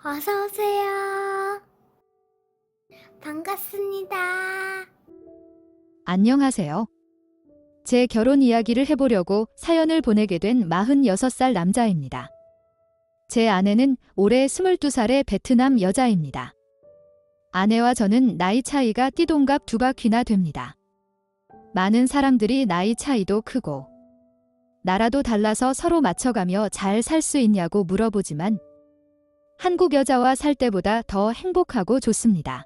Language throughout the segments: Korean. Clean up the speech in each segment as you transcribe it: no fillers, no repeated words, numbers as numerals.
어서 오세요. 반갑습니다. 안녕하세요. 제 결혼 이야기를 해보려고 사연을 보내게 된 46살 남자입니다. 제 아내는 올해 22살의 베트남 여자입니다. 아내와 저는 나이 차이가 띠동갑 2바퀴나 됩니다. 많은 사람들이 나이 차이도 크고 나라도 달라서 서로 맞춰가며 잘 살 수 있냐고 물어보지만 한국 여자와 살 때보다 더 행복하고 좋습니다.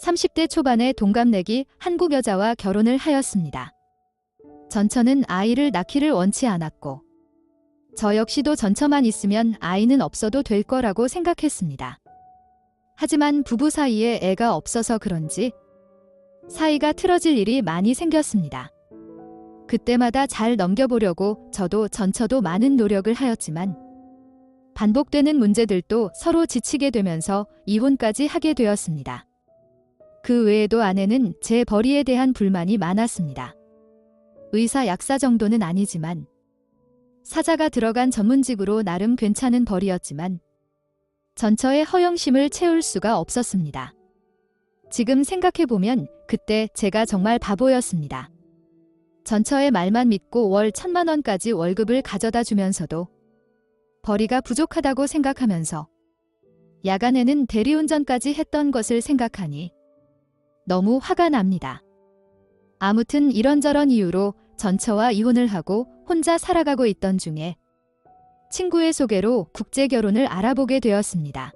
30대 초반에 동갑내기 한국 여자와 결혼을 하였습니다. 전처는 아이를 낳기를 원치 않았고 저 역시도 전처만 있으면 아이는 없어도 될 거라고 생각했습니다. 하지만 부부 사이에 애가 없어서 그런지 사이가 틀어질 일이 많이 생겼습니다. 그때마다 잘 넘겨보려고 저도 전처도 많은 노력을 하였지만 반복되는 문제들도 서로 지치게 되면서 이혼까지 하게 되었습니다. 그 외에도 아내는 제 벌이에 대한 불만이 많았습니다. 의사 약사 정도는 아니지만 사자가 들어간 전문직으로 나름 괜찮은 벌이였지만 전처의 허영심을 채울 수가 없었습니다. 지금 생각해보면 그때 제가 정말 바보였습니다. 전처의 말만 믿고 월 1,000만 원까지 월급을 가져다 주면서도 벌이가 부족하다고 생각하면서 야간에는 대리운전까지 했던 것을 생각하니 너무 화가 납니다. 아무튼 이런저런 이유로 전처와 이혼을 하고 혼자 살아가고 있던 중에 친구의 소개로 국제결혼을 알아보게 되었습니다.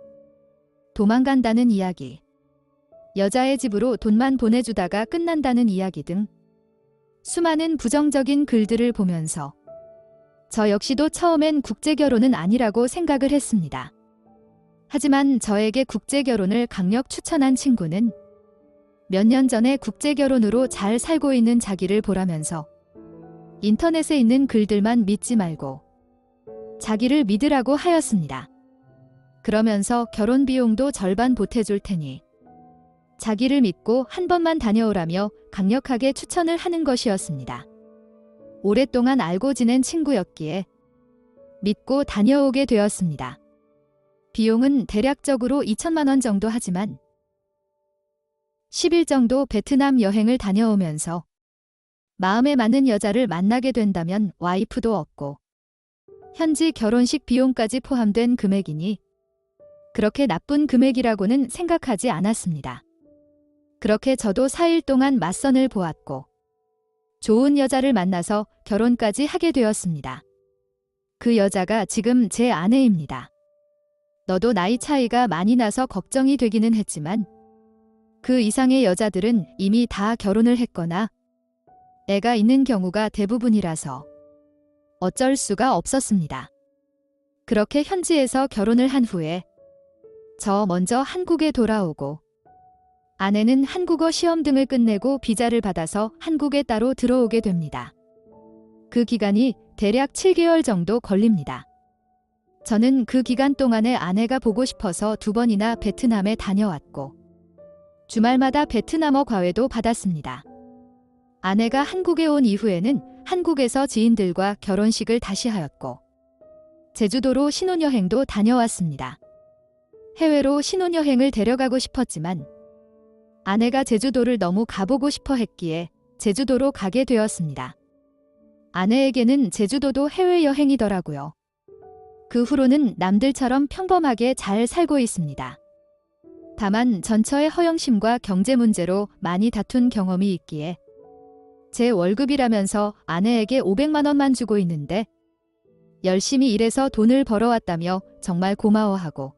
도망간다는 이야기, 여자의 집으로 돈만 보내주다가 끝난다는 이야기 등 수많은 부정적인 글들을 보면서 저 역시도 처음엔 국제결혼은 아니라고 생각을 했습니다. 하지만 저에게 국제결혼을 강력 추천한 친구는 몇 년 전에 국제결혼으로 잘 살고 있는 자기를 보라면서 인터넷에 있는 글들만 믿지 말고 자기를 믿으라고 하였습니다. 그러면서 결혼 비용도 절반 보태줄 테니 자기를 믿고 한 번만 다녀오라며 강력하게 추천을 하는 것이었습니다. 오랫동안 알고 지낸 친구였기에 믿고 다녀오게 되었습니다. 비용은 대략적으로 2,000만 원 정도 하지만 10일 정도 베트남 여행을 다녀오면서 마음에 맞는 여자를 만나게 된다면 와이프도 없고 현지 결혼식 비용까지 포함된 금액이니 그렇게 나쁜 금액이라고는 생각하지 않았습니다. 그렇게 저도 4일 동안 맞선을 보았고 좋은 여자를 만나서 결혼까지 하게 되었습니다. 그 여자가 지금 제 아내입니다. 너도 나이 차이가 많이 나서 걱정이 되기는 했지만 그 이상의 여자들은 이미 다 결혼을 했거나 애가 있는 경우가 대부분이라서 어쩔 수가 없었습니다. 그렇게 현지에서 결혼을 한 후에 저 먼저 한국에 돌아오고 아내는 한국어 시험 등을 끝내고 비자를 받아서 한국에 따로 들어오게 됩니다. 그 기간이 대략 7개월 정도 걸립니다. 저는 그 기간 동안에 아내가 보고 싶어서 2번이나 베트남에 다녀왔고 주말마다 베트남어 과외도 받았습니다. 아내가 한국에 온 이후에는 한국에서 지인들과 결혼식을 다시 하였고 제주도로 신혼여행도 다녀왔습니다. 해외로 신혼여행을 데려가고 싶었지만 아내가 제주도를 너무 가보고 싶어 했기에 제주도로 가게 되었습니다. 아내에게는 제주도도 해외여행이더라고요. 그 후로는 남들처럼 평범하게 잘 살고 있습니다. 다만 전처의 허영심과 경제 문제로 많이 다툰 경험이 있기에 제 월급이라면서 아내에게 500만 원만 주고 있는데 열심히 일해서 돈을 벌어왔다며 정말 고마워하고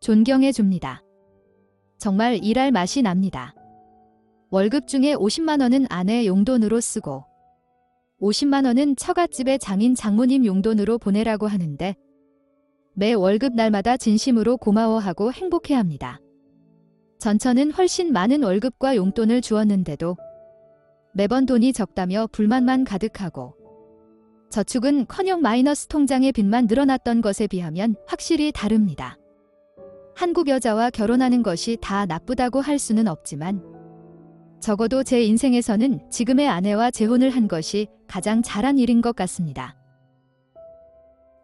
존경해 줍니다. 정말 일할 맛이 납니다. 월급 중에 50만 원은 아내 용돈으로 쓰고 50만 원은 처갓집의 장인 장모님 용돈으로 보내라고 하는데 매 월급 날마다 진심으로 고마워하고 행복해합니다. 전처는 훨씬 많은 월급과 용돈을 주었는데도 매번 돈이 적다며 불만만 가득하고 저축은커녕 마이너스 통장의 빚만 늘어났던 것에 비하면 확실히 다릅니다. 한국 여자와 결혼하는 것이 다 나쁘다고 할 수는 없지만 적어도 제 인생에서는 지금의 아내와 재혼을 한 것이 가장 잘한 일인 것 같습니다.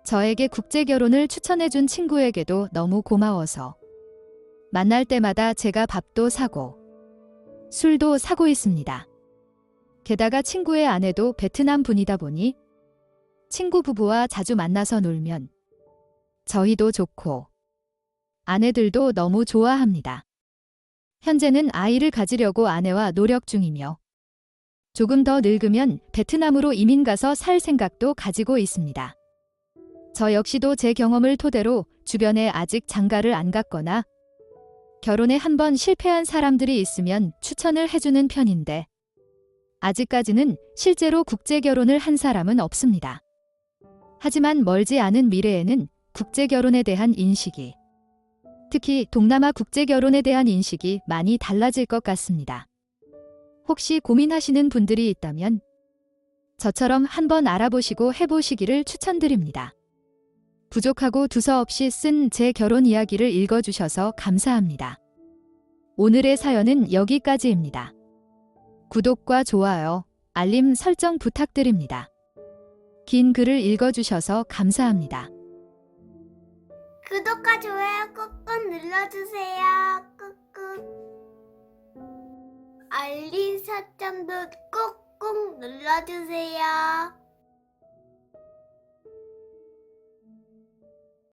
저에게 국제 결혼을 추천해준 친구에게도 너무 고마워서 만날 때마다 제가 밥도 사고 술도 사고 있습니다. 게다가 친구의 아내도 베트남 분이다 보니 친구 부부와 자주 만나서 놀면 저희도 좋고 아내들도 너무 좋아합니다. 현재는 아이를 가지려고 아내와 노력 중이며 조금 더 늙으면 베트남으로 이민 가서 살 생각도 가지고 있습니다. 저 역시도 제 경험을 토대로 주변에 아직 장가를 안 갔거나 결혼에 한 번 실패한 사람들이 있으면 추천을 해주는 편인데 아직까지는 실제로 국제 결혼을 한 사람은 없습니다. 하지만 멀지 않은 미래에는 국제 결혼에 대한 인식이, 특히 동남아 국제 결혼에 대한 인식이 많이 달라질 것 같습니다. 혹시 고민하시는 분들이 있다면 저처럼 한번 알아보시고 해보시기를 추천드립니다. 부족하고 두서없이 쓴 제 결혼 이야기를 읽어주셔서 감사합니다. 오늘의 사연은 여기까지입니다. 구독과 좋아요, 알림 설정 부탁드립니다. 긴 글을 읽어주셔서 감사합니다. 구독과 좋아요 꾹꾹 눌러주세요. 꾹꾹. 알림 설정도 꾹꾹 눌러주세요.